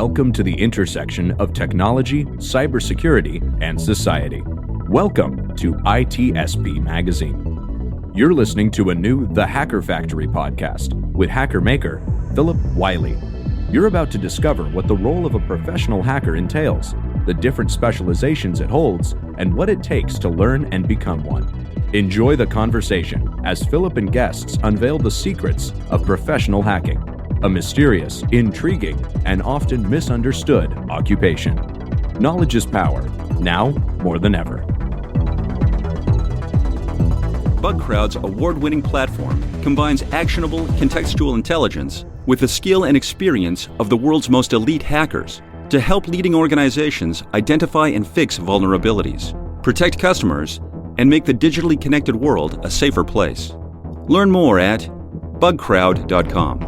Welcome to the intersection of technology, cybersecurity, and society. Welcome to ITSP Magazine. You're listening to a new The Hacker Factory podcast with hacker maker Phillip Wylie. You're about to discover what the role of a professional hacker entails, the different specializations it holds, and what it takes to learn and become one. Enjoy the conversation as Phillip and guests unveil the secrets of professional hacking, a mysterious, intriguing, and often misunderstood occupation. Knowledge is power, now more than ever. BugCrowd's award-winning platform combines actionable contextual intelligence with the skill and experience of the world's most elite hackers to help leading organizations identify and fix vulnerabilities, protect customers, and make the digitally connected world a safer place. Learn more at bugcrowd.com.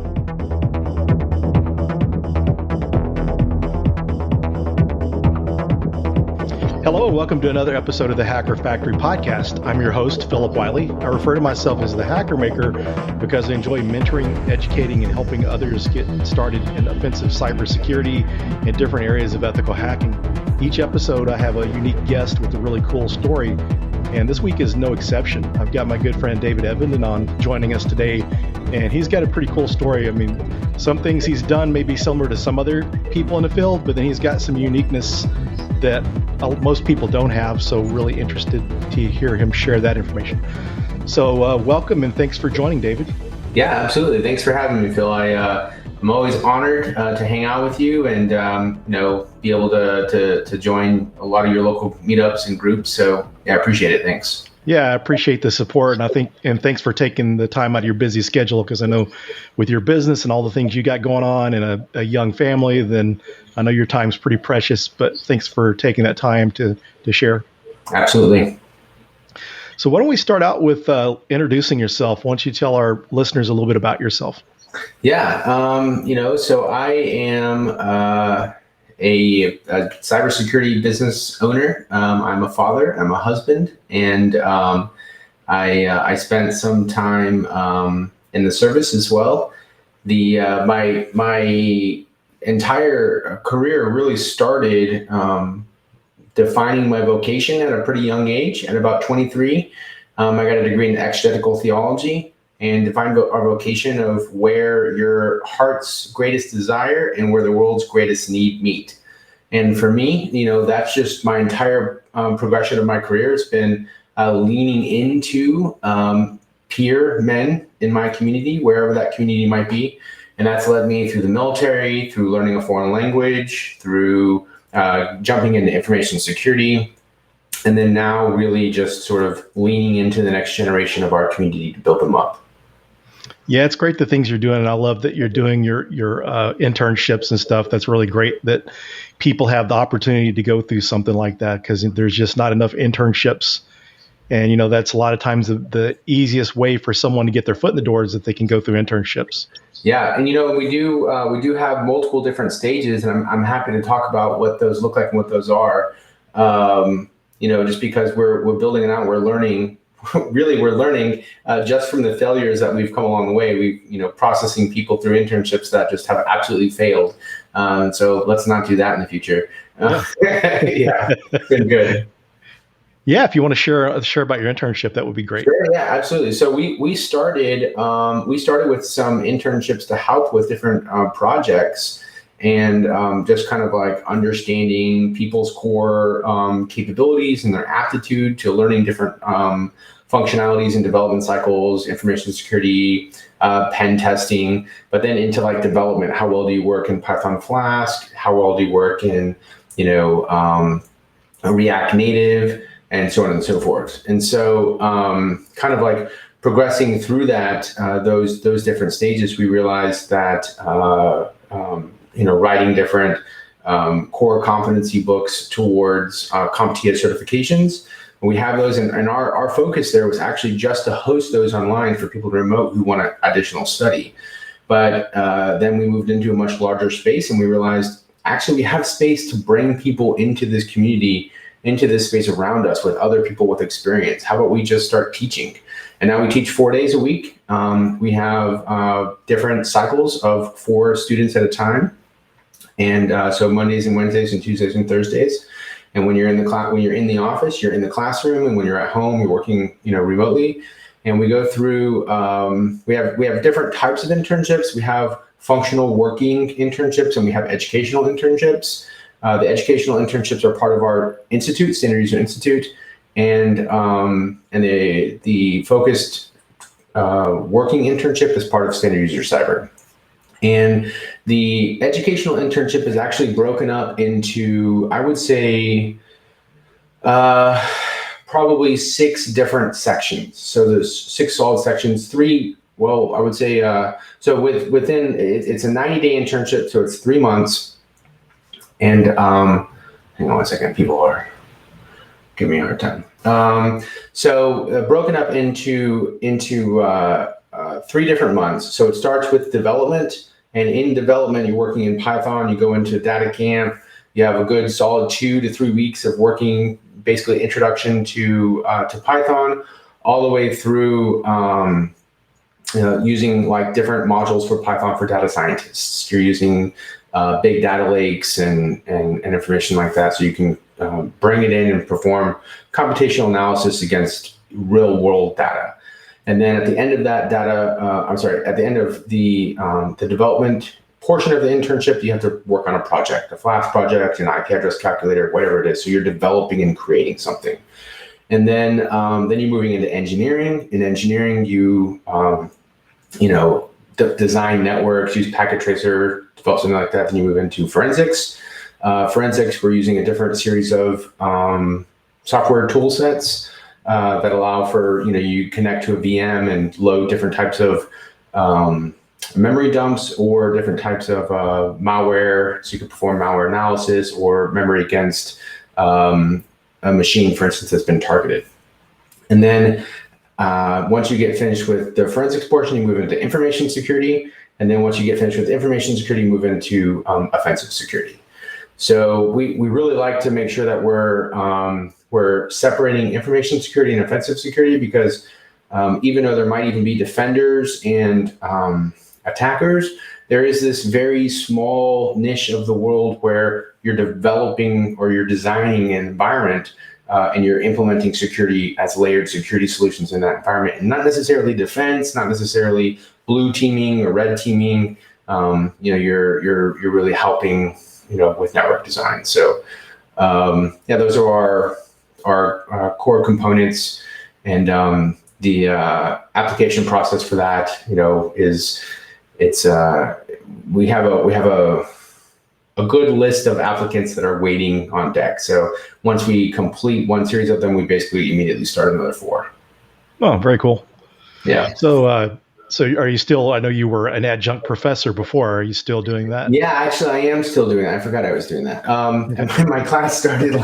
Hello and welcome to another episode of the Hacker Factory podcast. I'm your host, Phillip Wylie. I refer to myself as the Hacker Maker because I enjoy mentoring, educating, and helping others get started in offensive cybersecurity and different areas of ethical hacking. Each episode, I have a unique guest with a really cool story, and this week is no exception. I've got my good friend David Evenden on joining us today, and he's got a pretty cool story. I mean, some things he's done may be similar to some other people in the field, but then he's got some uniqueness that most people don't have, so really interested to hear him share that information. So welcome and thanks for joining, David. Yeah, absolutely. Thanks for having me, Phil. I'm always honored to hang out with you and be able to join a lot of your local meetups and groups. So yeah, I appreciate it. Thanks. Yeah, I appreciate the support, and thanks for taking the time out of your busy schedule, because I know with your business and all the things you got going on and a young family, then I know your time's pretty precious, but thanks for taking that time to share. Absolutely. So why don't we start out with introducing yourself? Why don't you tell our listeners a little bit about yourself? Yeah, so I am a cybersecurity business owner. I'm a father, I'm a husband, and I spent some time in the service as well. My entire career really started defining my vocation at a pretty young age. At about 23, I got a degree in exegetical theology and defined our vocation of where your heart's greatest desire and where the world's greatest need meet. And for me, that's just my entire progression of my career. It's been leaning into peer men in my community, wherever that community might be. And that's led me through the military, through learning a foreign language, through jumping into information security, and then now really just sort of leaning into the next generation of our community to build them up. Yeah, it's great the things you're doing, and I love that you're doing your internships and stuff. That's really great that people have the opportunity to go through something like that, because there's just not enough internships. And, that's a lot of times the easiest way for someone to get their foot in the door is that they can go through internships. Yeah, and we do have multiple different stages, and I'm happy to talk about what those look like and what those are. Just because we're building it out, we're learning just from the failures that we've come along the way. We've processing people through internships that just have absolutely failed. So let's not do that in the future. Yeah, it's been good. Yeah, if you want to share about your internship, that would be great. Sure, yeah, absolutely. So we started with some internships to help with different projects, and just kind of like understanding people's core capabilities and their aptitude to learning different functionalities and development cycles, information security, pen testing, but then into like development. How well do you work in Python Flask? How well do you work in React Native? And so on and so forth. And so kind of like progressing through that, those different stages, we realized that, writing different core competency books towards CompTIA certifications. We have those, and our focus there was actually just to host those online for people remote who want additional study. But then we moved into a much larger space, and we realized actually we have space to bring people into this community, into this space around us with other people with experience. How about we just start teaching? And now we teach 4 days a week. We have different cycles of 4 students at a time. And so Mondays and Wednesdays and Tuesdays and Thursdays. And when you're in the office, you're in the classroom, and when you're at home, you're working, remotely. And we go through. We have different types of internships. We have functional working internships, and we have educational internships. The educational internships are part of our institute, Standard User Institute, and the focused working internship is part of Standard User Cyber. And the educational internship is actually broken up into, I would say, probably 6 different sections. So there's 6 solid sections, 3, well, I would say, so within, it's a 90-day internship, so it's 3 months. And hang on one second, people are giving me a hard time. So broken up into 3 different months. So it starts with development. And in development, you're working in Python, you go into data camp, you have a good solid 2 to 3 weeks of working, basically introduction to Python, all the way through using like different modules for Python for data scientists. You're using big data lakes and information like that, so you can bring it in and perform computational analysis against real world data. And then at the end of that at the end of the development portion of the internship, you have to work on a project, a Flash project, an IP address calculator, whatever it is. So you're developing and creating something. And then you're moving into engineering. In engineering, you design networks, use packet tracer, develop something like that. Then you move into forensics. Forensics, we're using a different series of software tool sets that allow for, you connect to a VM and load different types of memory dumps or different types of malware. So you can perform malware analysis or memory against a machine, for instance, that's been targeted. And then once you get finished with the forensics portion, you move into information security. And then once you get finished with information security, you move into offensive security. So we really like to make sure that we're separating information security and offensive security, because even though there might even be defenders and attackers, there is this very small niche of the world where you're developing or you're designing an environment and you're implementing security as layered security solutions in that environment, and not necessarily defense, not necessarily blue teaming or red teaming. You're really helping with network design. So those are our core components, and the application process for that, we have a good list of applicants that are waiting on deck. So once we complete one series of them, we basically immediately start another 4. Oh, very cool. Yeah. So are you still, I know you were an adjunct professor before, are you still doing that? Yeah, actually I am still doing that. I forgot I was doing that. And my class started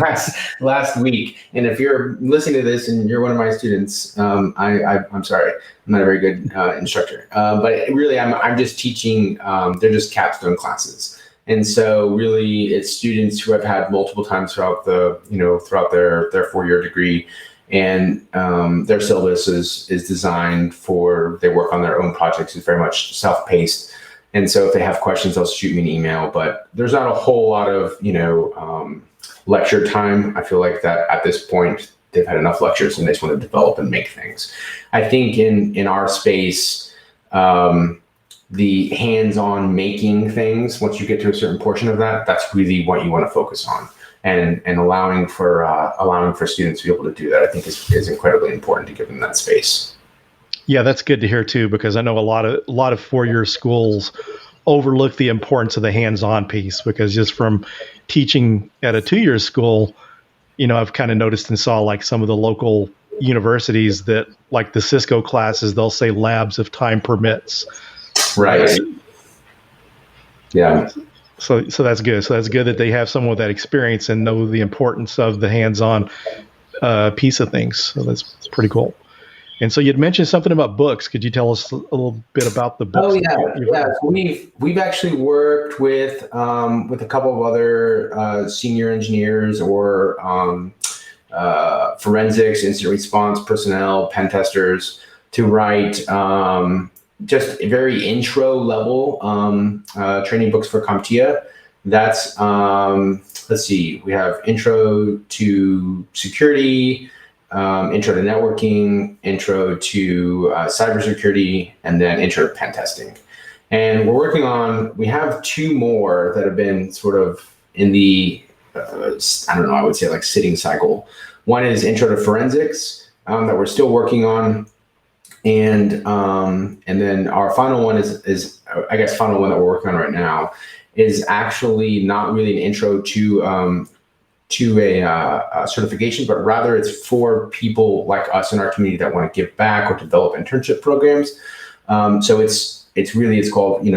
last week. And if you're listening to this and you're one of my students, I'm sorry, I'm not a very good instructor. But really I'm just teaching, they're just capstone classes. And so really it's students who have had multiple times throughout their 4-year degree. And their syllabus is designed for, they work on their own projects. It's very much self-paced. And so if they have questions, they'll shoot me an email, but there's not a whole lot of, lecture time. I feel like that at this point, they've had enough lectures and they just want to develop and make things. I think in our space, the hands-on making things, once you get to a certain portion of that, that's really what you want to focus on. And allowing for students to be able to do that, I think is incredibly important to give them that space. Yeah, that's good to hear too, because I know a lot of 4-year schools overlook the importance of the hands-on piece, because just from teaching at a 2-year school, I've kind of noticed and saw like some of the local universities that, like the Cisco classes, they'll say labs if time permits. Right. Yeah. So that's good. So that's good that they have someone with that experience and know the importance of the hands-on piece of things. So that's pretty cool. And so you'd mentioned something about books. Could you tell us a little bit about the books? Oh yeah. So we've actually worked with a couple of other senior engineers or forensics, incident response personnel, pen testers to write just very intro level training books for CompTIA That's, let's see, we have intro to security, intro to networking, intro to cybersecurity, and then intro to pen testing. And we have 2 more that have been sort of in the, I would say like sitting cycle. One is intro to forensics that we're still working on. And then our final one is I guess final one that we're working on right now is actually not really an intro to a certification, but rather it's for people like us in our community that want to give back or develop internship programs. So it's called,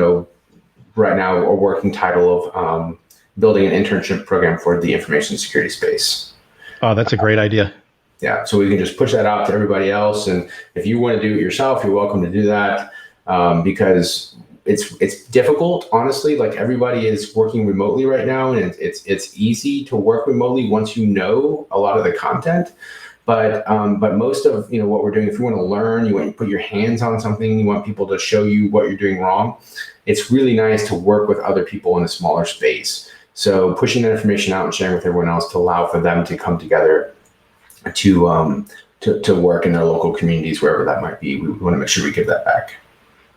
right now a working title of building an internship program for the information security space. Oh, that's a great idea. Yeah, so we can just push that out to everybody else. And if you want to do it yourself, you're welcome to do that, because it's difficult, honestly. Like everybody is working remotely right now, and it's easy to work remotely once you know a lot of the content. But most of what we're doing, if you want to learn, you want to put your hands on something, you want people to show you what you're doing wrong, it's really nice to work with other people in a smaller space. So pushing that information out and sharing with everyone else to allow for them to come together to work in their local communities, wherever that might be. We want to make sure we give that back.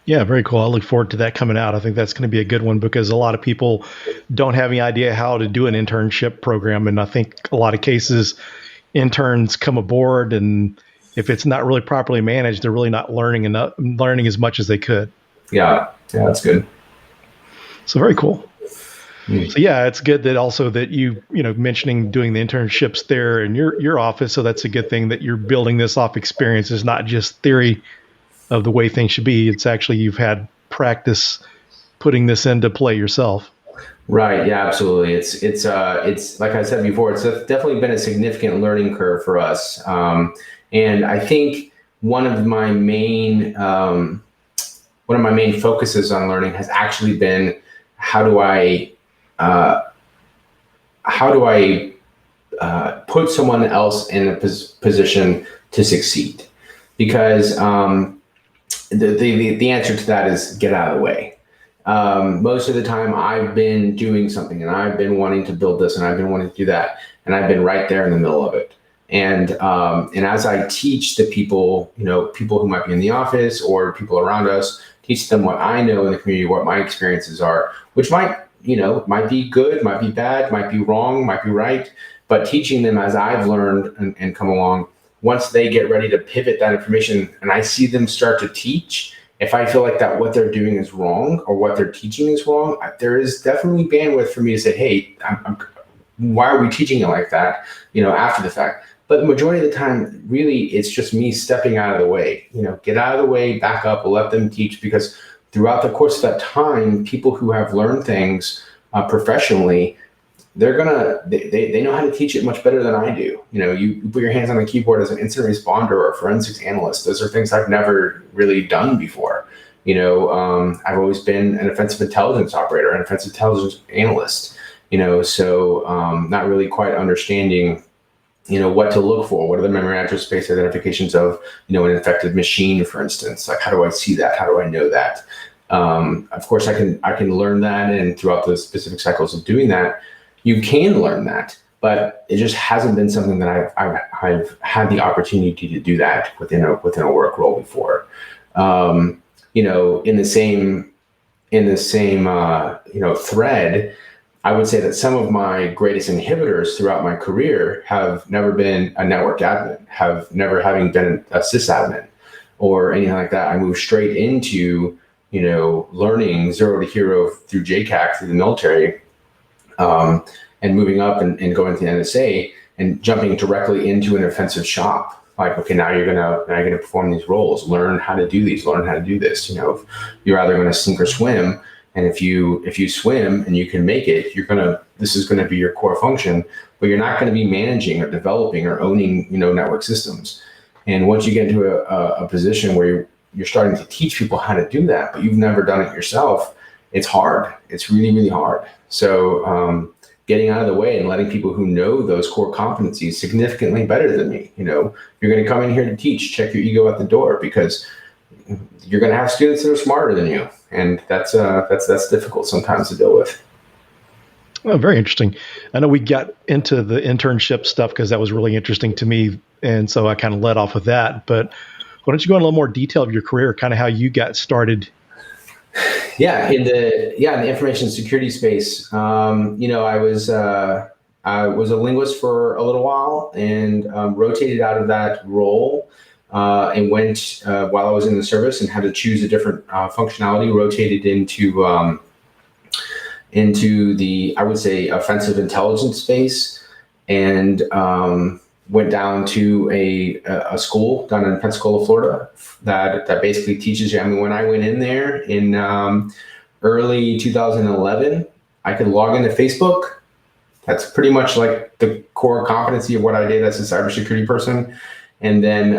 Yeah, very cool. I look forward to that coming out. I think that's going to be a good one because a lot of people don't have any idea how to do an internship program. And I think a lot of cases, interns come aboard, and if it's not really properly managed, they're really not learning as much as they could. Yeah, that's good. So very cool. So yeah, it's good that also that you mentioning doing the internships there in your office. So that's a good thing that you're building this off experience. It's not just theory of the way things should be. It's actually you've had practice putting this into play yourself. Right. Yeah, absolutely. It's like I said before, it's definitely been a significant learning curve for us. And I think one of my main focuses on learning has actually been how do I put someone else in a position to succeed? Because the answer to that is get out of the way. Most of the time I've been doing something and I've been wanting to build this and I've been wanting to do that, and I've been right there in the middle of it. And as I teach the people, people who might be in the office or people around us, teach them what I know in the community, what my experiences are, which might be good, might be bad, might be wrong, might be right, but teaching them as I've learned and come along, once they get ready to pivot that information and I see them start to teach, if I feel like that what they're doing is wrong or what they're teaching is wrong, there is definitely bandwidth for me to say, hey, why are we teaching it like that, after the fact? But the majority of the time, really, it's just me stepping out of the way, get out of the way, back up, let them teach, because throughout the course of that time, people who have learned things professionally, they know how to teach it much better than I do. You put your hands on the keyboard as an incident responder or a forensics analyst. Those are things I've never really done before. I've always been an offensive intelligence operator, an offensive intelligence analyst, so not really quite understanding what to look for. What are the memory address space identifications of, an infected machine, for instance? Like, how do I see that? How do I know that? Of course, I can learn that, and throughout the specific cycles of doing that, you can learn that, but it just hasn't been something that I've had the opportunity to do that within a work role before. In the same thread, I would say that some of my greatest inhibitors throughout my career have never been a network admin, have never having been a sysadmin or anything like that. I moved straight into, learning zero to hero through JCAC, through the military, and moving up and going to the NSA and jumping directly into an offensive shop. Like, okay, now you're gonna perform these roles, learn how to do these, learn how to do this. You're either going to sink or swim. And if you swim and you can make it, this is gonna be your core function, but you're not going to be managing or developing or owning, network systems. And once you get into a position where you're starting to teach people how to do that, but you've never done it yourself, it's hard. It's really, really hard. So getting out of the way and letting people who know those core competencies significantly better than me, you're going to come in here to teach, check your ego at the door, because you're going to have students that are smarter than you. And that's difficult sometimes to deal with. Oh, very interesting. I know we got into the internship stuff because that was really interesting to me. And so I kind of led off with that. But why don't you go in a little more detail of your career, kind of how you got started? Yeah, in the information security space, I was a linguist for a little while and rotated out of that role and went while I was in the service and had to choose a different functionality. Rotated into the, I would say, offensive intelligence space, and went down to a school down in Pensacola, Florida, that basically teaches you. I mean, when I went in there in early 2011, I could log into Facebook. That's pretty much like the core competency of what I did as a cybersecurity person. And then,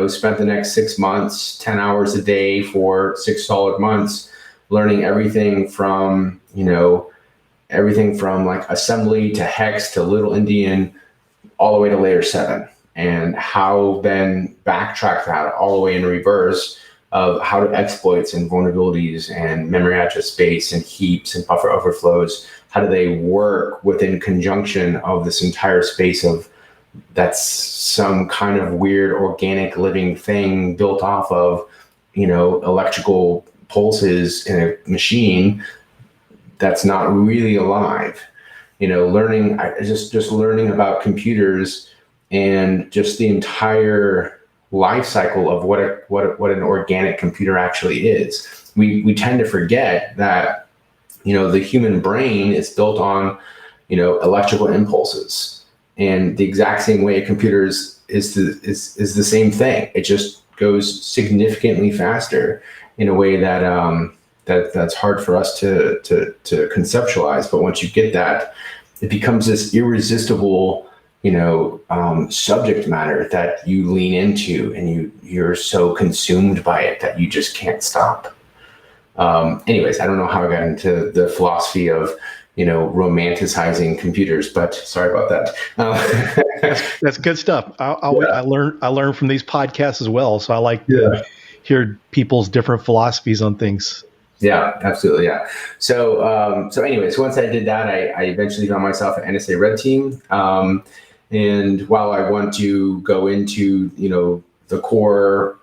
spent the next 6 months, 10 hours a day for 6 solid months, learning everything from like assembly to hex to little Endian, all the way to layer 7, and how then backtrack that all the way in reverse of how to exploits and vulnerabilities and memory address space and heaps and buffer overflows. How do they work within conjunction of this entire space of that's some kind of weird organic living thing built off of, electrical pulses in a machine that's not really alive. Learning about computers and just the entire life cycle of what an organic computer actually is. We tend to forget that, the human brain is built on, electrical impulses, and the exact same way a computer is the same thing. It just goes significantly faster in a way that that's hard for us to conceptualize. But once you get that, it becomes this irresistible, subject matter that you lean into, and you're so consumed by it that you just can't stop. Anyways, I don't know how I got into the philosophy of, romanticizing computers, but sorry about that. That's good stuff. I learn from these podcasts as well. So I like to hear people's different philosophies on things. Yeah, absolutely. Yeah. So anyways, once I did that, I eventually found myself at NSA Red Team. And while I want to go into, the core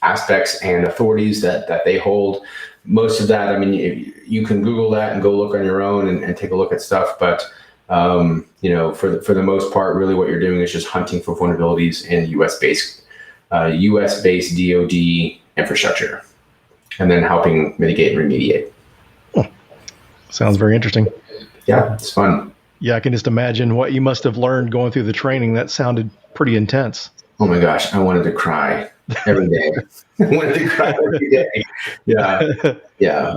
aspects and authorities that they hold, most of that, I mean, you can Google that and go look on your own and take a look at stuff. But, for the most part, really what you're doing is just hunting for vulnerabilities in US-based DoD infrastructure, and then helping mitigate and remediate. Sounds very interesting. Yeah, it's fun. Yeah, I can just imagine what you must have learned going through the training. That sounded pretty intense. Oh my gosh, I wanted to cry every day. I wanted to cry every day. Yeah, yeah.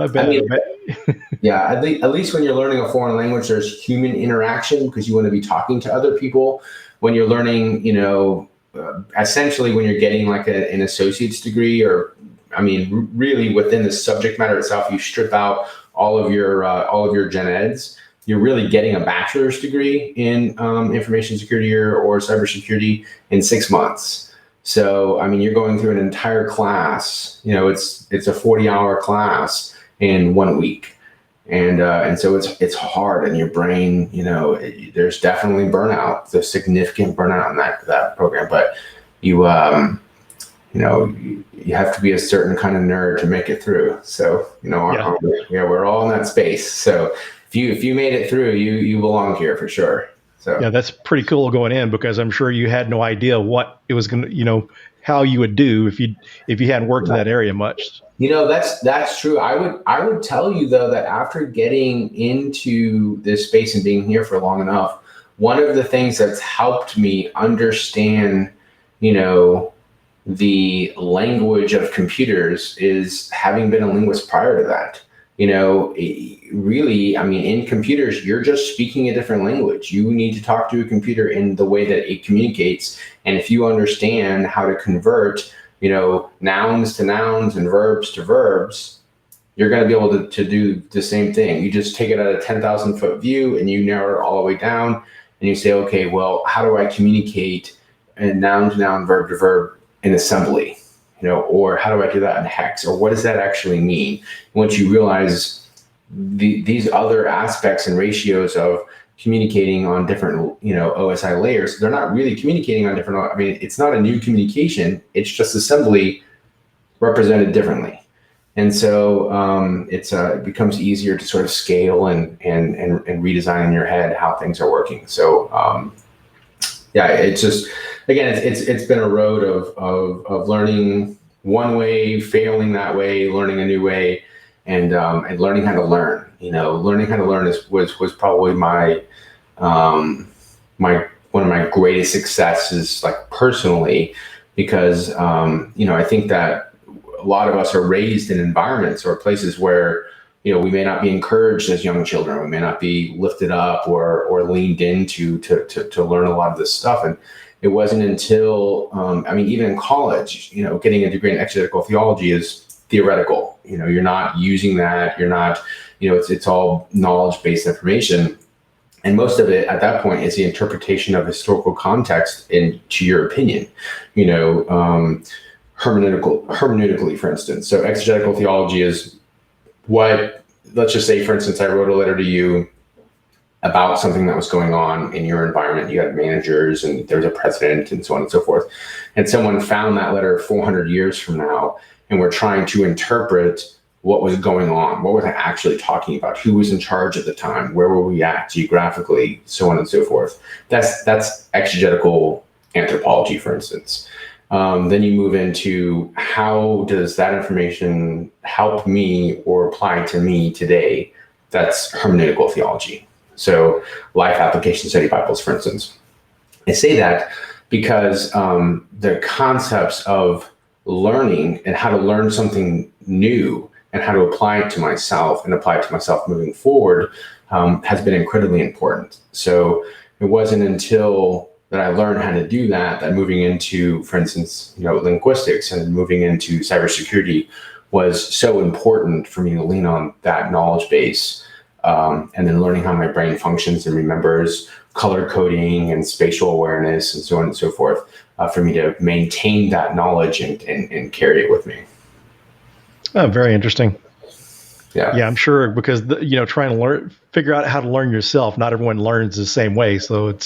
At least when you're learning a foreign language, there's human interaction because you want to be talking to other people. When you're learning, essentially when you're getting like an associate's degree, or really within the subject matter itself, you strip out all of your gen eds. You're really getting a bachelor's degree in information security or cybersecurity in 6 months. So, you're going through an entire class. It's a 40-hour class in 1 week, and so it's hard, and your brain. There's definitely burnout. There's significant burnout in that program, but you have to be a certain kind of nerd to make it through. So, we're all in that space. So if you made it through, you belong here for sure. So yeah, that's pretty cool going in, because I'm sure you had no idea what it was going to, how you would do if you hadn't worked in that area much. That's true. I would tell you though that after getting into this space and being here for long enough, one of the things that's helped me understand, the language of computers is having been a linguist prior to that. Really, in computers, you're just speaking a different language. You need to talk to a computer in the way that it communicates. And if you understand how to convert, nouns to nouns and verbs to verbs, you're going to be able to do the same thing. You just take it at a 10,000 foot view and you narrow it all the way down, and you say, okay, well, how do I communicate a noun to noun, verb to verb in assembly? Or how do I do that in hex? Or what does that actually mean? Once you realize these other aspects and ratios of communicating on different, OSI layers, they're not really communicating on different. I mean, it's not a new communication. It's just assembly represented differently. And so it becomes easier to sort of scale and redesign in your head how things are working. So it's just, again, it's been a road of learning one way, failing that way, learning a new way, and learning how to learn. Learning how to learn was probably my one of my greatest successes, like personally, because I think that a lot of us are raised in environments or places where we may not be encouraged as young children. We may not be lifted up or leaned into to learn a lot of this stuff. And it wasn't until even in college, getting a degree in exegetical theology is theoretical. You're not using that. You're not. It's all knowledge-based information. And most of it at that point is the interpretation of historical context into your opinion, hermeneutically, for instance. So exegetical theology is what, let's just say, for instance, I wrote a letter to you about something that was going on in your environment. You had managers and there was a president and so on and so forth. And someone found that letter 400 years from now, and we're trying to interpret what was going on. What was I actually talking about? Who was in charge at the time? Where were we at geographically? So on and so forth. That's exegetical anthropology, for instance. Then you move into how does that information help me or apply to me today? That's hermeneutical theology. So life application study Bibles, for instance. I say that because the concepts of learning and how to learn something new and how to apply it to myself and apply it to myself moving forward has been incredibly important. So it wasn't until that I learned how to do that moving into, for instance, linguistics and moving into cybersecurity was so important for me to lean on that knowledge base. And then learning how my brain functions and remembers color coding and spatial awareness and so on and so forth, for me to maintain that knowledge and carry it with me. Oh, very interesting. Yeah, I'm sure, because trying to figure out how to learn yourself. Not everyone learns the same way, so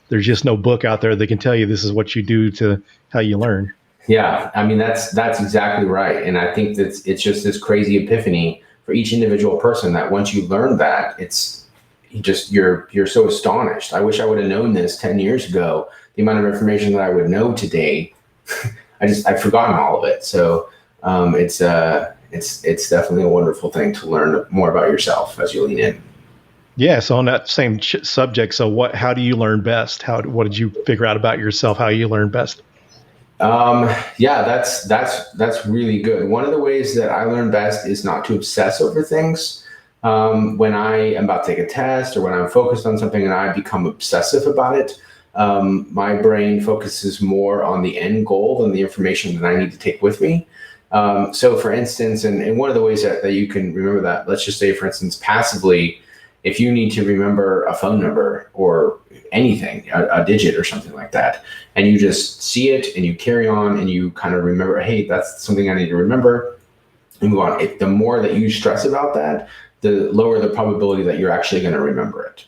there's just no book out there that can tell you this is what you do to how you learn. Yeah, I mean that's exactly right, and I think that it's just this crazy epiphany for each individual person that once you learn that, you're so astonished. I wish I would have known this 10 years ago. The amount of information that I would know today, I've forgotten all of it. So it's definitely a wonderful thing to learn more about yourself as you lean in. Yeah. So on that same subject, so how do you learn best? What did you figure out about yourself? How you learn best? That's really good. One of the ways that I learn best is not to obsess over things. When I am about to take a test or when I'm focused on something and I become obsessive about it, my brain focuses more on the end goal than the information that I need to take with me. So for instance, and one of the ways that you can remember that, let's just say, for instance, passively, if you need to remember a phone number or anything, a digit or something like that, and you just see it and you carry on and you kind of remember, hey, that's something I need to remember, and move on. The more that you stress about that, the lower the probability that you're actually going to remember it.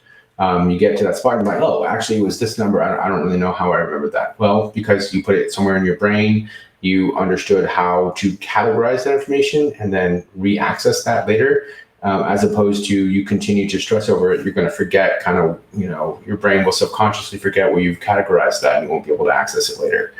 You get to that spot and you're like, oh, actually it was this number. I don't really know how I remember that. Well, because you put it somewhere in your brain, you understood how to categorize that information and then re-access that later. As opposed to you continue to stress over it, you're going to forget your brain will subconsciously forget where you've categorized that and you won't be able to access it later.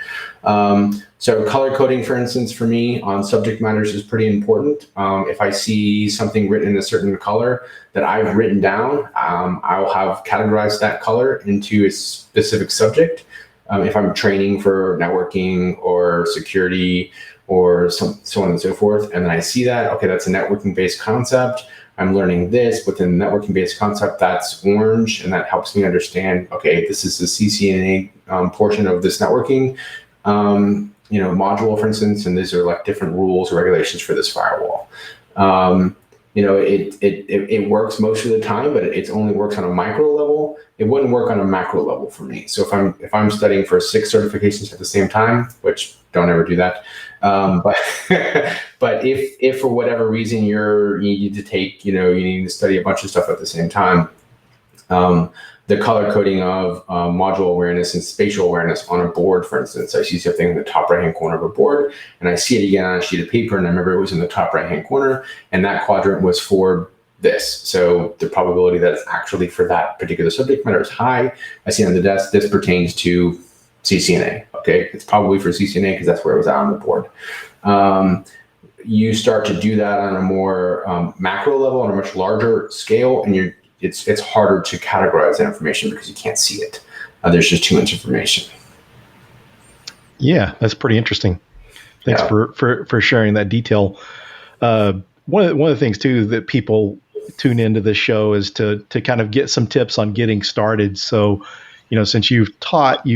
So color coding, for instance, for me on subject matters is pretty important. If I see something written in a certain color that I've written down, I'll have categorized that color into a specific subject. If I'm training for networking or security or so on and so forth. And then I see that, okay, that's a networking-based concept. I'm learning this within the networking-based concept, that's orange, and that helps me understand, okay, this is the CCNA portion of this networking module, for instance, and these are like different rules or regulations for this firewall. It works most of the time, but it only works on a micro level. level, it wouldn't work on a macro level for me. So if I'm studying for 6 certifications at the same time, which don't ever do that, but but if for whatever reason you need to take, you need to study a bunch of stuff at the same time, the color coding of module awareness and spatial awareness on a board, for instance. I see something in the top right-hand corner of a board, and I see it again on a sheet of paper, and I remember it was in the top right-hand corner, and that quadrant was for this. So the probability that it's actually for that particular subject matter is high. I see on the desk, this pertains to CCNA. Okay, it's probably for CCNA because that's where it was out on the board. You start to do that on a more macro level, on a much larger scale, and it's harder to categorize that information because you can't see it. There's just too much information. Yeah, that's pretty interesting. Thanks for sharing that detail. One of the things too that people tune into this show is to kind of get some tips on getting started. So, since you've taught,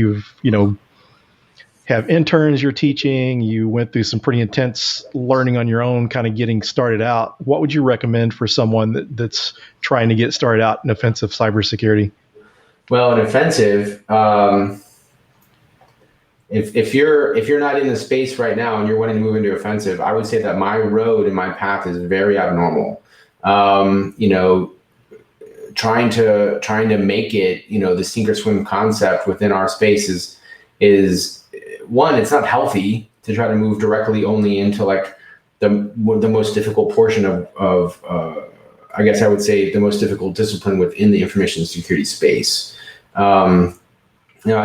have interns you're teaching, you went through some pretty intense learning on your own, kind of getting started out. What would you recommend for someone that's trying to get started out in offensive cybersecurity? Well, in offensive, if you're not in the space right now and you're wanting to move into offensive, I would say that my road and my path is very abnormal. Trying to make it, the sink or swim concept within our space is one, it's not healthy to try to move directly only into like the most difficult portion of I guess I would say the most difficult discipline within the information security space. I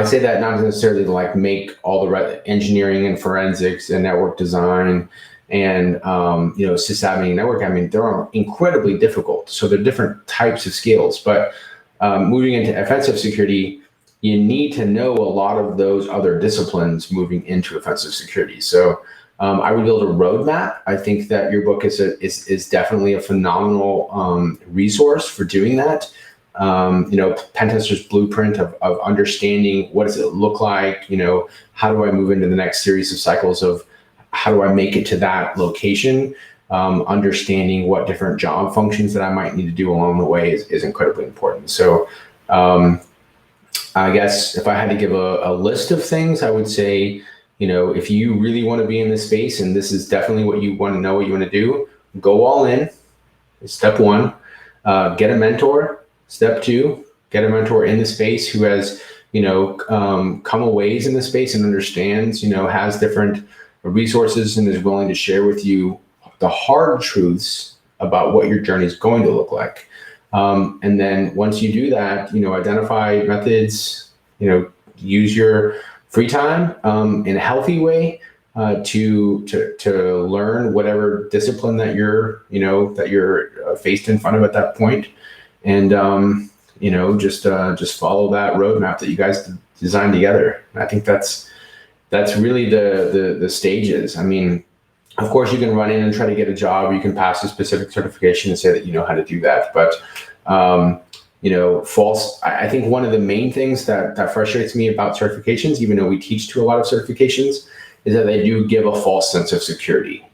say that not necessarily to like make all the right engineering and forensics and network design and sysadmin and network. I mean, they're incredibly difficult. So they're different types of skills. But moving into offensive security, you need to know a lot of those other disciplines moving into offensive security. So I would build a roadmap. I think that your book is definitely a phenomenal resource for doing that. Pentester's blueprint of understanding what does it look like, how do I move into the next series of cycles of how do I make it to that location, understanding what different job functions that I might need to do along the way is incredibly important. So I guess if I had to give a list of things, I would say, if you really want to be in this space and this is definitely what you want to know, what you want to do, go all in. Step one, get a mentor. Step two, get a mentor in the space who has, come a ways in the space and understands, has different resources and is willing to share with you the hard truths about what your journey is going to look like. And then once you do that, identify methods, use your free time in a healthy way to learn whatever discipline that you're faced in front of at that point. And, just follow that roadmap that you guys designed together. I think that's really the stages. I mean, of course you can run in and try to get a job, or you can pass a specific certification and say that you know how to do that. But, I think one of the main things that frustrates me about certifications, even though we teach to a lot of certifications, is that they do give a false sense of security.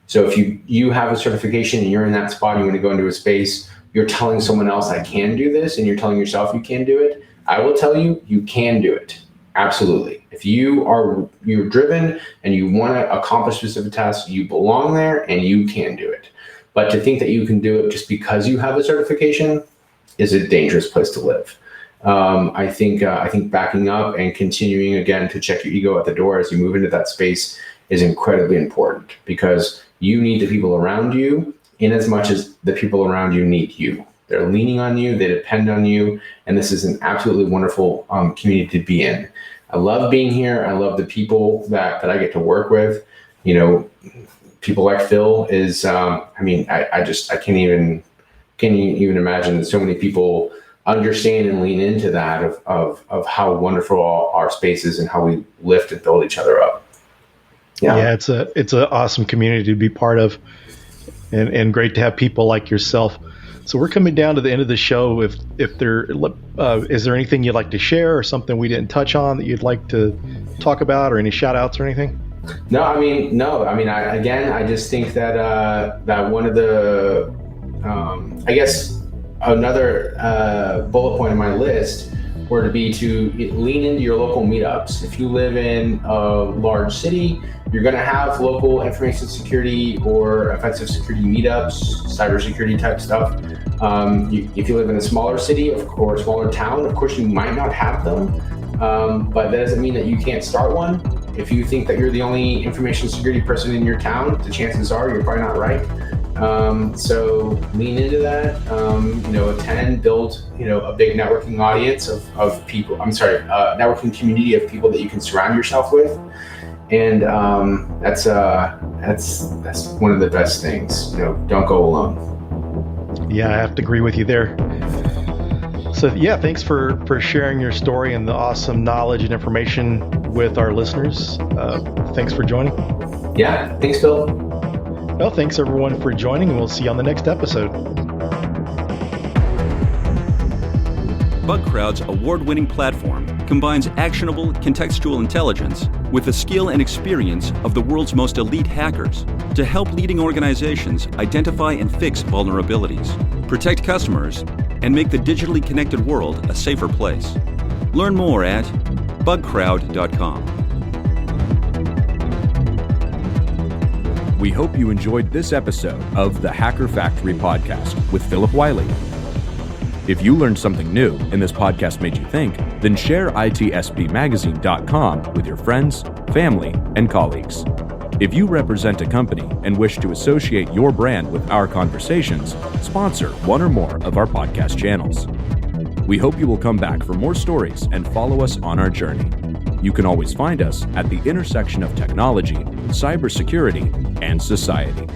So if you have a certification and you're in that spot, you want to go into a space, you're telling someone else I can do this, and you're telling yourself you can do it. I will tell you, you can do it. Absolutely. If you're driven and you want to accomplish specific tasks, you belong there and you can do it. But to think that you can do it just because you have a certification is a dangerous place to live. I think backing up and continuing again to check your ego at the door as you move into that space is incredibly important, because you need the people around you in as much as the people around you need you. They're leaning on you, they depend on you, and this is an absolutely wonderful community to be in. I love being here. I love the people that I get to work with. People like Phil is, I can't even imagine that so many people understand and lean into that of how wonderful our space is and how we lift and build each other up. Yeah, it's an awesome community to be part of, and great to have people like yourself. So we're coming down to the end of the show. If there is there anything you'd like to share, or something we didn't touch on that you'd like to talk about, or any shout outs or anything? I just think that one of the, another bullet point on my list were to be to lean into your local meetups. If you live in a large city, you're going to have local information security or offensive security meetups, cybersecurity type stuff. If you live in a smaller city or a smaller town, of course you might not have them, but that doesn't mean that you can't start one. If you think that you're the only information security person in your town, the chances are you're probably not right. So lean into that, attend, build, a big networking audience of people, networking community of people that you can surround yourself with. And that's one of the best things, don't go alone. Yeah, I have to agree with you there. So yeah, thanks for sharing your story and the awesome knowledge and information with our listeners. Thanks for joining. Yeah, thanks, Phil. Well, thanks everyone for joining, and we'll see you on the next episode. BugCrowd's award-winning platform combines actionable contextual intelligence with the skill and experience of the world's most elite hackers to help leading organizations identify and fix vulnerabilities, protect customers, and make the digitally connected world a safer place. Learn more at bugcrowd.com. We hope you enjoyed this episode of the Hacker Factory podcast with Phillip Wylie. If you learned something new and this podcast made you think, then share itspmagazine.com with your friends, family, and colleagues. If you represent a company and wish to associate your brand with our conversations, sponsor one or more of our podcast channels. We hope you will come back for more stories and follow us on our journey. You can always find us at the intersection of technology, cybersecurity, and society.